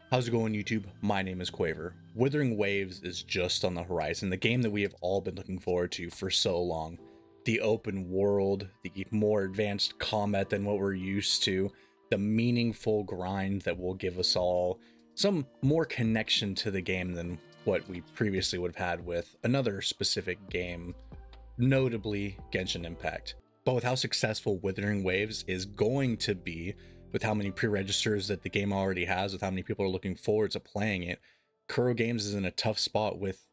How's it going, YouTube? My name is Quayver. Wuthering Waves is just on the horizon, the game that we have all been looking forward to for so long. The open world, the more advanced combat than what we're used to, the meaningful grind that will give us all some more connection to the game than what we previously would have had with another specific game, notably Genshin Impact. But with how successful Wuthering Waves is going to be, with how many pre-registers that the game already has, with how many people are looking forward to playing it, Kuro Games is in a tough spot with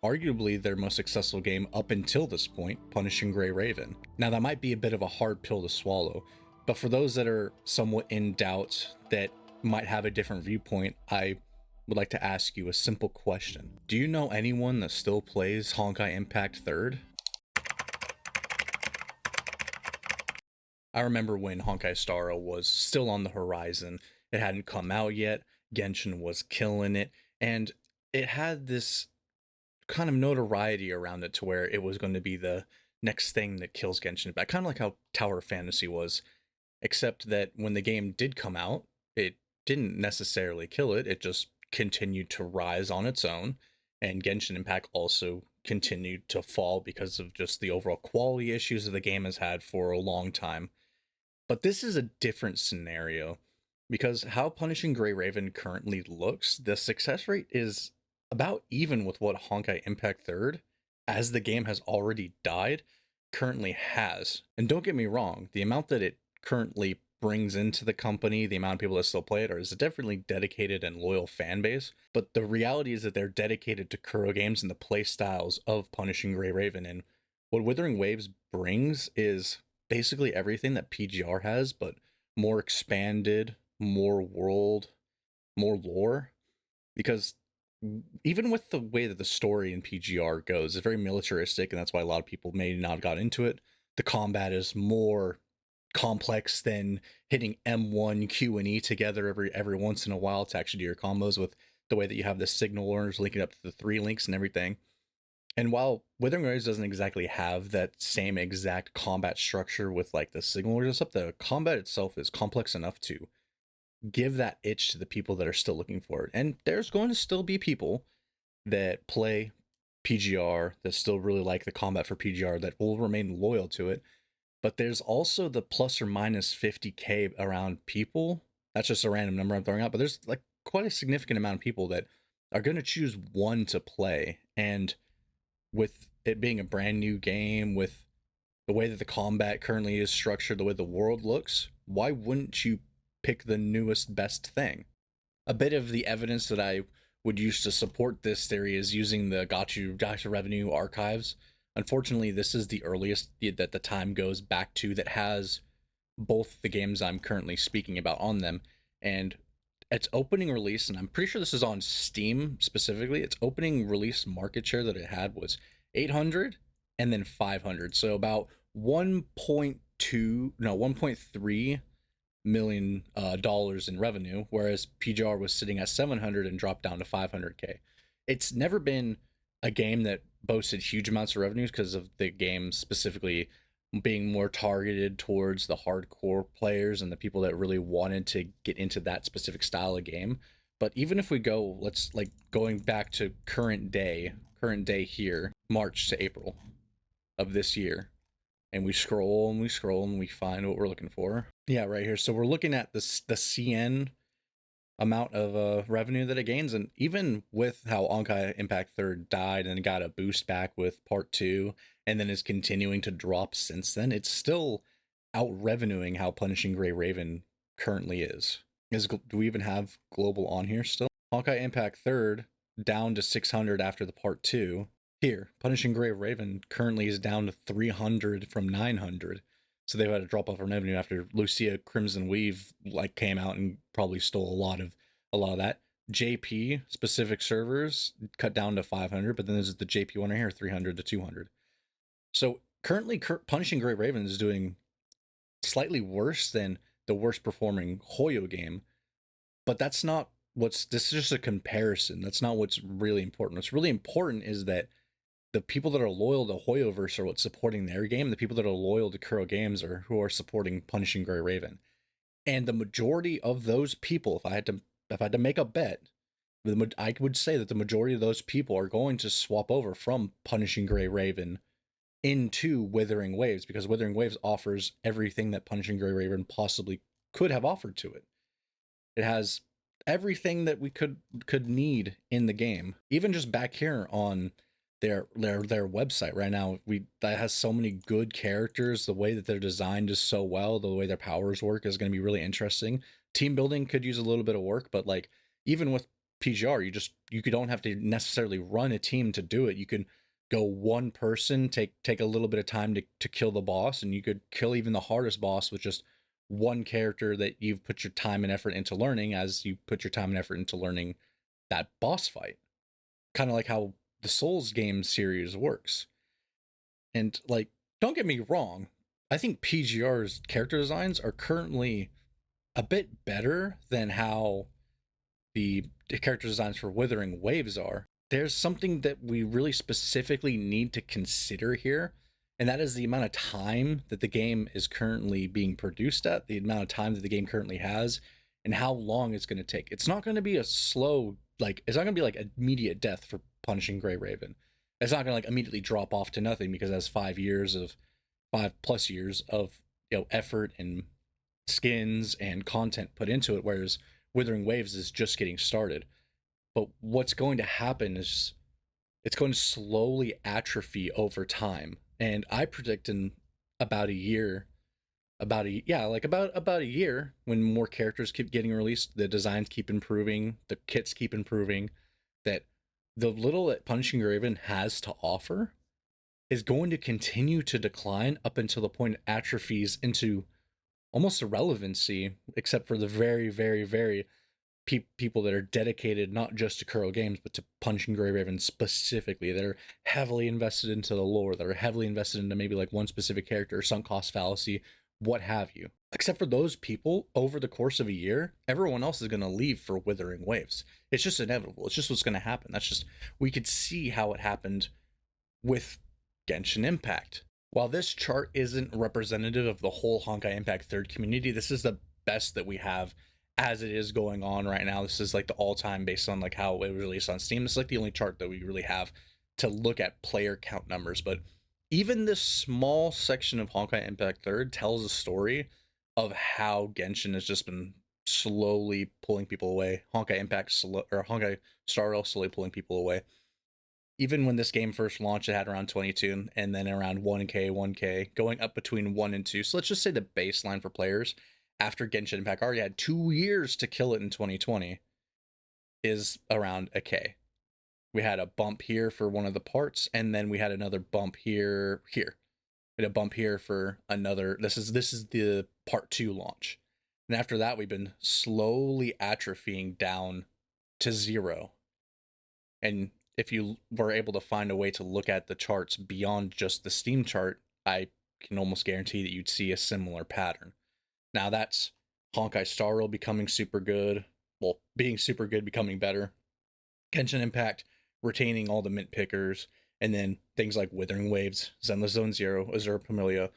arguably their most successful game up until this point, Punishing Gray Raven. Now that might be a bit of a hard pill to swallow, but for those that are somewhat in doubt, that might have a different viewpoint, I would like to ask you a simple question. Do you know anyone that still plays Honkai Impact 3rd? I remember when Honkai Star Rail was still on the horizon. It hadn't come out yet. Genshin was killing it, and it had this kind of notoriety around it to where it was going to be the next thing that kills Genshin. But kind of like how Tower of Fantasy was, except that when the game did come out, it didn't necessarily kill it. It just continued to rise on its own, and Genshin Impact also continued to fall because of just the overall quality issues that the game has had for a long time. But this is a different scenario, because how Punishing Gray Raven currently looks, the success rate is about even with what Honkai Impact 3rd, as the game has already died, currently has. And don't get me wrong, the amount that it currently brings into the company, the amount of people that still play it, is a definitely dedicated and loyal fan base. But the reality is that they're dedicated to Kuro Games and the play styles of Punishing Gray Raven. And what Wuthering Waves brings is basically everything that PGR has, but more expanded, more world, more lore. Because even with the way that the story in PGR goes, it's very militaristic, and that's why a lot of people may not have got into it. The combat is more complex than hitting M1, Q, and E together every once in a while to actually do your combos, with the way that you have the signal learners linking up to the 3 links and everything. And while Wuthering Waves doesn't exactly have that same exact combat structure with like the signal learners up, the combat itself is complex enough to give that itch to the people that are still looking for it. And there's going to still be people that play PGR that still really like the combat for PGR that will remain loyal to it. But there's also the plus or minus 50k around people. That's just a random number I'm throwing out, but there's like quite a significant amount of people that are going to choose one to play. And with it being a brand new game, with the way that the combat currently is structured, the way the world looks, why wouldn't you pick the newest best thing? A bit of the evidence that I would use to support this theory is using the gacha revenue archives. Unfortunately, this is the earliest that the time goes back to that has both the games I'm currently speaking about on them. And its opening release, and I'm pretty sure this is on Steam specifically, its opening release market share that it had was 800 and then 500. So about 1.3 million dollars in revenue, whereas PGR was sitting at 700 and dropped down to 500k. It's never been a game that boasted huge amounts of revenues because of the game specifically being more targeted towards the hardcore players and the people that really wanted to get into that specific style of game. But even if we go, let's like going back to current day here, March to April of this year, and we scroll and we scroll and we find what we're looking for. Yeah, right here. So we're looking at this, the CN amount of revenue that it gains, and even with how Honkai Impact 3rd died and got a boost back with part 2 and then is continuing to drop since then, it's still out revenuing how Punishing Gray Raven currently is. Do we even have global on here still? Honkai Impact 3rd down to 600 after the part 2. Here, Punishing Gray Raven currently is down to 300 from 900. So they've had a drop off in revenue after Lucia Crimson Weave like came out and probably stole a lot of that. JP specific servers cut down to 500, but then there's the JP one right here, 300 to 200. So currently Punishing Gray Raven is doing slightly worse than the worst performing Hoyo game, but that's not this is just a comparison. That's not what's really important. What's really important is that the people that are loyal to Hoyoverse are what's supporting their game. The people that are loyal to Kuro Games are who are supporting Punishing Gray Raven. And the majority of those people, if I had to if I had to make a bet, I would say that the majority of those people are going to swap over from Punishing Gray Raven into Wuthering Waves, because Wuthering Waves offers everything that Punishing Gray Raven possibly could have offered to it. It has everything that we could need in the game. Even just back here on their website right now, that has so many good characters. The way that they're designed is so well. The way their powers work is going to be really interesting. Team building could use a little bit of work, but like even with PGR, you don't have to necessarily run a team to do it. You can go one person, take a little bit of time to kill the boss, and you could kill even the hardest boss with just one character that you've put your time and effort into learning, as you put your time and effort into learning that boss fight. Kind of like how the Souls game series works. And like, don't get me wrong, I think PGR's character designs are currently a bit better than how the character designs for Wuthering Waves are. There's something that we really specifically need to consider here, and that is the amount of time that the game is currently being produced at, the amount of time that the game currently has, and how long it's going to take. It's not going to be a slow, like, it's not going to be like immediate death for Punishing Gray Raven. It's not going to like immediately drop off to nothing, because it has 5 plus years of effort and skins and content put into it, whereas Wuthering Waves is just getting started. But what's going to happen is it's going to slowly atrophy over time. And I predict in about a year, about a year, when more characters keep getting released, the designs keep improving, the kits keep improving, that the little that Punishing Raven has to offer is going to continue to decline up until the point it atrophies into almost irrelevancy, except for the very, very, very people that are dedicated not just to Kuro games, but to Punishing Gray Raven specifically, that are heavily invested into the lore, that are heavily invested into maybe like one specific character, sunk cost fallacy, what have you. Except for those people, over the course of a year, everyone else is going to leave for Wuthering Waves. It's just inevitable. It's just what's going to happen. That's just, we could see how it happened with Genshin Impact. While this chart isn't representative of the whole Honkai Impact 3rd community, this is the best that we have as it is going on right now. This is like the all-time based on like how it was released on Steam. This is like the only chart that we really have to look at player count numbers. But even this small section of Honkai Impact 3rd tells a story of how Genshin has just been slowly pulling people away. Honkai Star Rail slowly pulling people away. Even when this game first launched, it had around 22, and then around 1K, going up between 1 and 2. So let's just say the baseline for players after Genshin Impact already had 2 years to kill it in 2020 is around a K. We had a bump here for one of the parts, and then we had another bump here. We had a bump here for another. This is the part 2 launch. And after that, we've been slowly atrophying down to 0. And if you were able to find a way to look at the charts beyond just the Steam chart, I can almost guarantee that you'd see a similar pattern. Now that's Honkai Star Rail becoming super good, well, being super good, becoming better, Genshin Impact retaining all the mint pickers, and then things like Wuthering Waves, Zenless Zone Zero, Azure Familia,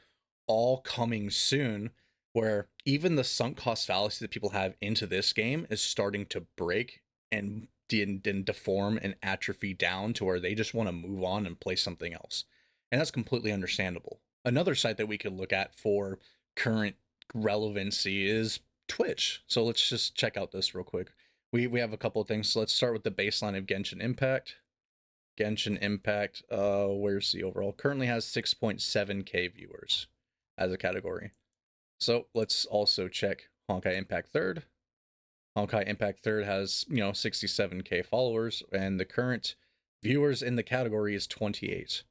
all coming soon, where even the sunk cost fallacy that people have into this game is starting to break and deform and atrophy down to where they just want to move on and play something else. And that's completely understandable. Another site that we could look at for current relevancy is Twitch. So let's just check out this real quick. We have a couple of things. So let's start with the baseline of Genshin Impact. Genshin Impact, where's the overall? Currently has 6.7k viewers as a category. So let's also check Honkai Impact 3rd. Honkai Impact 3rd has, 67k followers, and the current viewers in the category is 28.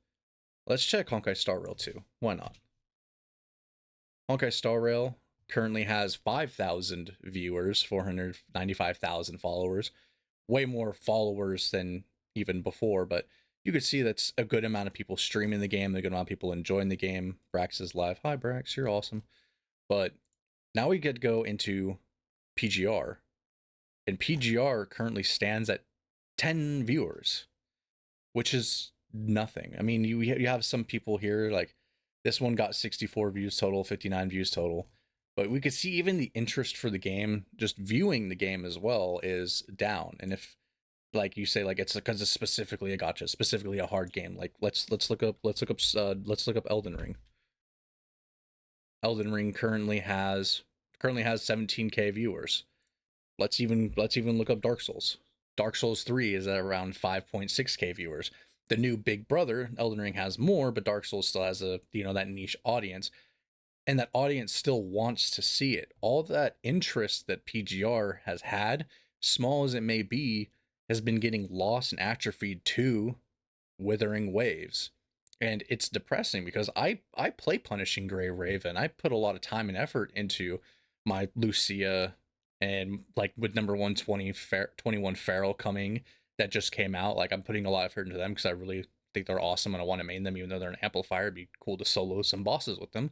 Let's check Honkai Star Rail 2. Why not? Honkai Star Rail currently has 5,000 viewers, 495,000 followers. Way more followers than even before, but you could see that's a good amount of people streaming the game, a good amount of people enjoying the game. Brax is live. Hi, Brax, you're awesome. But now we get to go into PGR. And PGR currently stands at 10 viewers, which is nothing. I mean, you have some people here, like this one got 64 views total, 59 views total. But we could see even the interest for the game, just viewing the game as well, is down. And if, like you say, like it's because it's specifically a gacha, specifically a hard game. Like let's look up Elden Ring. Elden Ring currently has 17K viewers. Let's even look up Dark Souls. Dark Souls 3 is at around 5.6K viewers. The new big brother, Elden Ring, has more, but Dark Souls still has a, that niche audience, and that audience still wants to see it. All that interest that PGR has had, small as it may be, has been getting lost and atrophied to Wuthering Waves. And it's depressing because I play Punishing Gray Raven. I put a lot of time and effort into my Lucia, and like with number 121 Feral coming, that just came out. Like I'm putting a lot of effort into them because I really think they're awesome and I want to main them, even though they're an amplifier. It'd be cool to solo some bosses with them.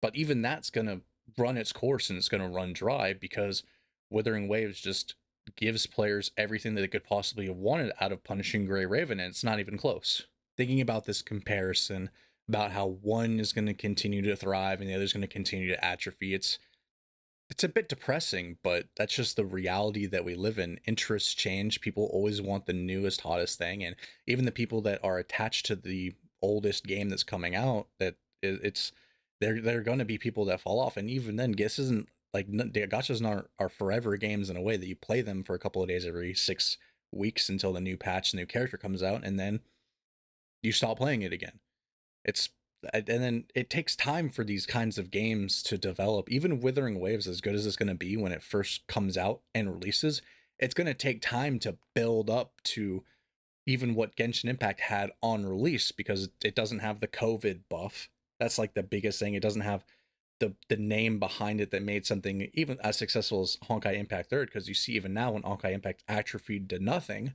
But even that's gonna run its course and it's gonna run dry because Wuthering Waves just gives players everything that they could possibly have wanted out of Punishing Gray Raven, and it's not even close. Thinking about this comparison, about how one is going to continue to thrive and the other is going to continue to atrophy, it's a bit depressing, but that's just the reality that we live in. Interests change. People always want the newest, hottest thing, and even the people that are attached to the oldest game that's coming out, that it's they're going to be people that fall off. And even then, guess isn't like the gachas are forever games in a way that you play them for a couple of days every 6 weeks until the new patch, the new character comes out, and then you stop playing it again. It's and then it takes time for these kinds of games to develop. Even Wuthering Waves, as good as it's going to be when it first comes out and releases, it's going to take time to build up to even what Genshin Impact had on release, because it doesn't have the COVID buff. That's like the biggest thing. It doesn't have the name behind it that made something even as successful as Honkai Impact Third, because you see even now when Honkai Impact atrophied to nothing,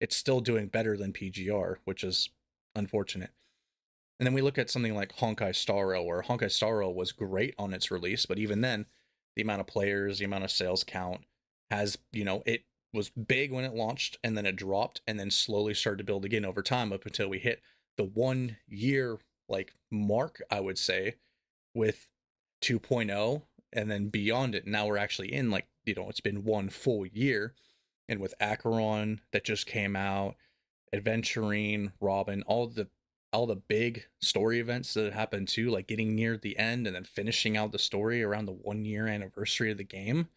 it's still doing better than PGR, which is unfortunate. And then we look at something like Honkai Star Rail, where Honkai Star Rail was great on its release, but even then, the amount of players, the amount of sales count has, it was big when it launched, and then it dropped, and then slowly started to build again over time up until we hit the 1 year like mark, I would say, with 2.0, and then beyond it. Now we're actually in like, it's been 1 full year, and with Acheron that just came out, Adventuring, Robin, all the big story events that happened too, like getting near the end and then finishing out the story around the 1 year anniversary of the game.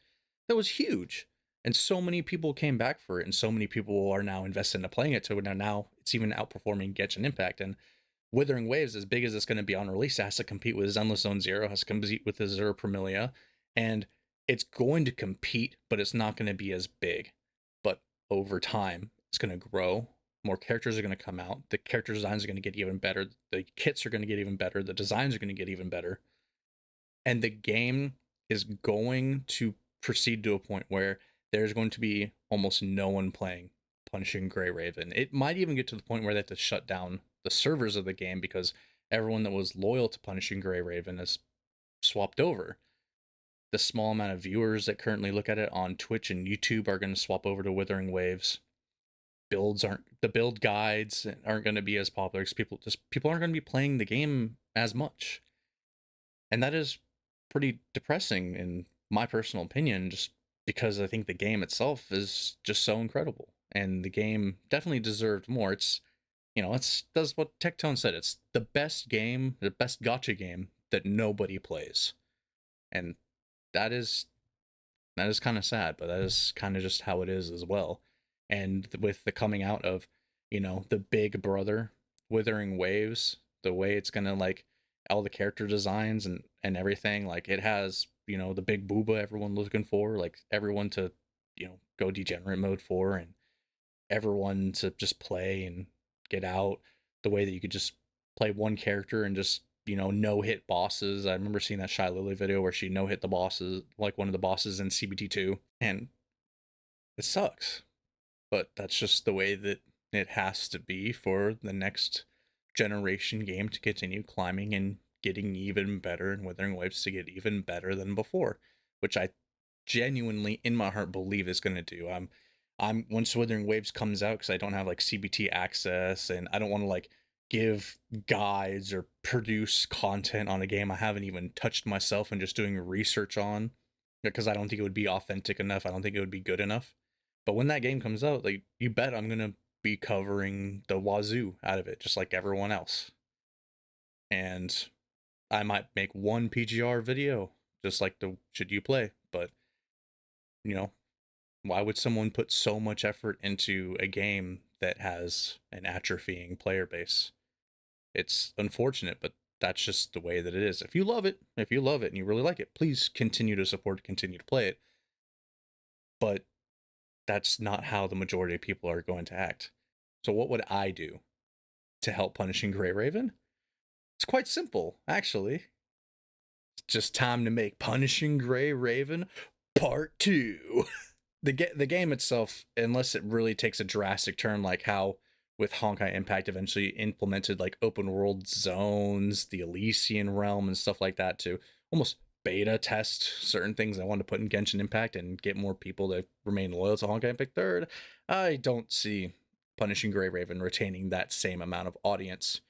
That was huge. And so many people came back for it, and so many people are now invested into playing it. So now it's even outperforming Genshin Impact. And Wuthering Waves, as big as it's going to be on release, it has to compete with Zenless Zone Zero, has to compete with Azure Premilia, and it's going to compete, but it's not going to be as big. But over time, it's going to grow. More characters are going to come out. The character designs are going to get even better. The kits are going to get even better. The designs are going to get even better. And the game is going to proceed to a point where there's going to be almost no one playing Punishing Gray Raven. It might even get to the point where they have to shut down the servers of the game because everyone that was loyal to Punishing Gray Raven has swapped over. The small amount of viewers that currently look at it on Twitch and YouTube are going to swap over to Wuthering Waves. The build guides aren't going to be as popular because people aren't going to be playing the game as much. And that is pretty depressing in my personal opinion, just because I think the game itself is just so incredible, and the game definitely deserved more. It's does what Tectone said. It's the best game, the best gacha game that nobody plays. And that is kind of sad, but that is kind of just how it is as well. And with the coming out of, the big brother Wuthering Waves, the way it's gonna like all the character designs and everything, like it has, the big booba everyone looking for, like everyone to, go degenerate mode for, and everyone to just play and get out, the way that you could just play one character and just, no hit bosses. I remember seeing that Shy Lily video where she no hit the bosses, like one of the bosses in CBT2, and it sucks, but that's just the way that it has to be for the next generation game to continue climbing and getting even better, and Wuthering Waves to get even better than before, which I genuinely in my heart believe is going to do. I'm once Wuthering Waves comes out, because I don't have like CBT access and I don't want to like give guides or produce content on a game I haven't even touched myself and just doing research on, because I don't think it would be authentic enough. I don't think it would be good enough. But when that game comes out, like, you bet I'm gonna be covering the wazoo out of it, just like everyone else. And I might make one PGR video, just like the should you play, but you know, why would someone put so much effort into a game that has an atrophying player base? It's unfortunate, but that's just the way that it is. If you love it and you really like it, please continue to support, continue to play it. But that's not how the majority of people are going to act. So what would I do to help Punishing Gray Raven? It's quite simple, actually. It's just time to make Punishing Gray Raven Part 2. The game itself, unless it really takes a drastic turn, like how with Honkai Impact eventually implemented like open world zones, the Elysian realm, and stuff like that to almost beta test certain things I wanted to put in Genshin Impact and get more people to remain loyal to Honkai Impact Third, I don't see Punishing Gray Raven retaining that same amount of audience.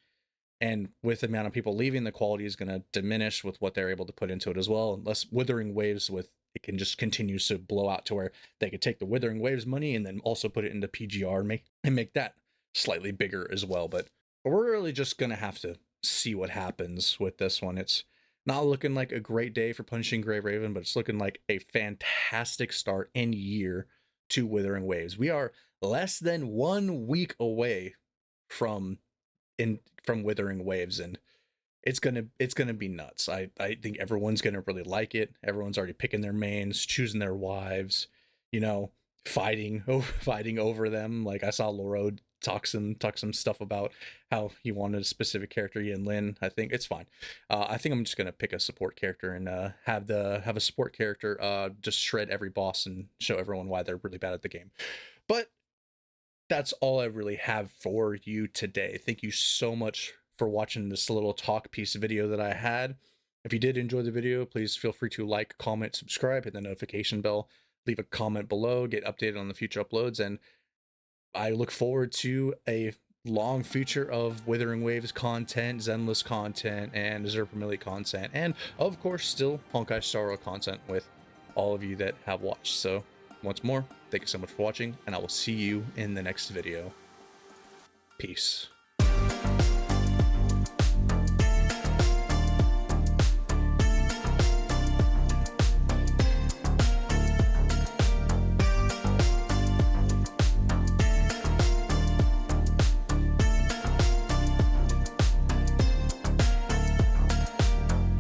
And with the amount of people leaving, the quality is going to diminish with what they're able to put into it as well. Unless Wuthering Waves, with it can just continue to blow out to where they could take the Wuthering Waves money and then also put it into PGR and make that slightly bigger as well. But we're really just going to have to see what happens with this one. It's not looking like a great day for Punishing Gray Raven, but it's looking like a fantastic start and year to Wuthering Waves. We are less than 1 week away from Wuthering Waves, and it's gonna be nuts. I think everyone's gonna really like it. Everyone's already picking their mains, choosing their wives, you know, fighting over them. Like I saw Loro talk some stuff about how he wanted a specific character, Yin Lin. I think it's fine. I think I'm just gonna pick a support character and have a support character just shred every boss and show everyone why they're really bad at the game. But that's all I really have for you today. Thank you so much for watching this little talk piece video that I had. If you did enjoy the video, please feel free to like, comment, subscribe, hit the notification bell, leave a comment below, get updated on the future uploads, and I look forward to a long future of Wuthering Waves content, Zenless content, and Zerpamilli content, and of course still Honkai Star Rail content with all of you that have watched. So once more, thank you so much for watching, and I will see you in the next video. Peace.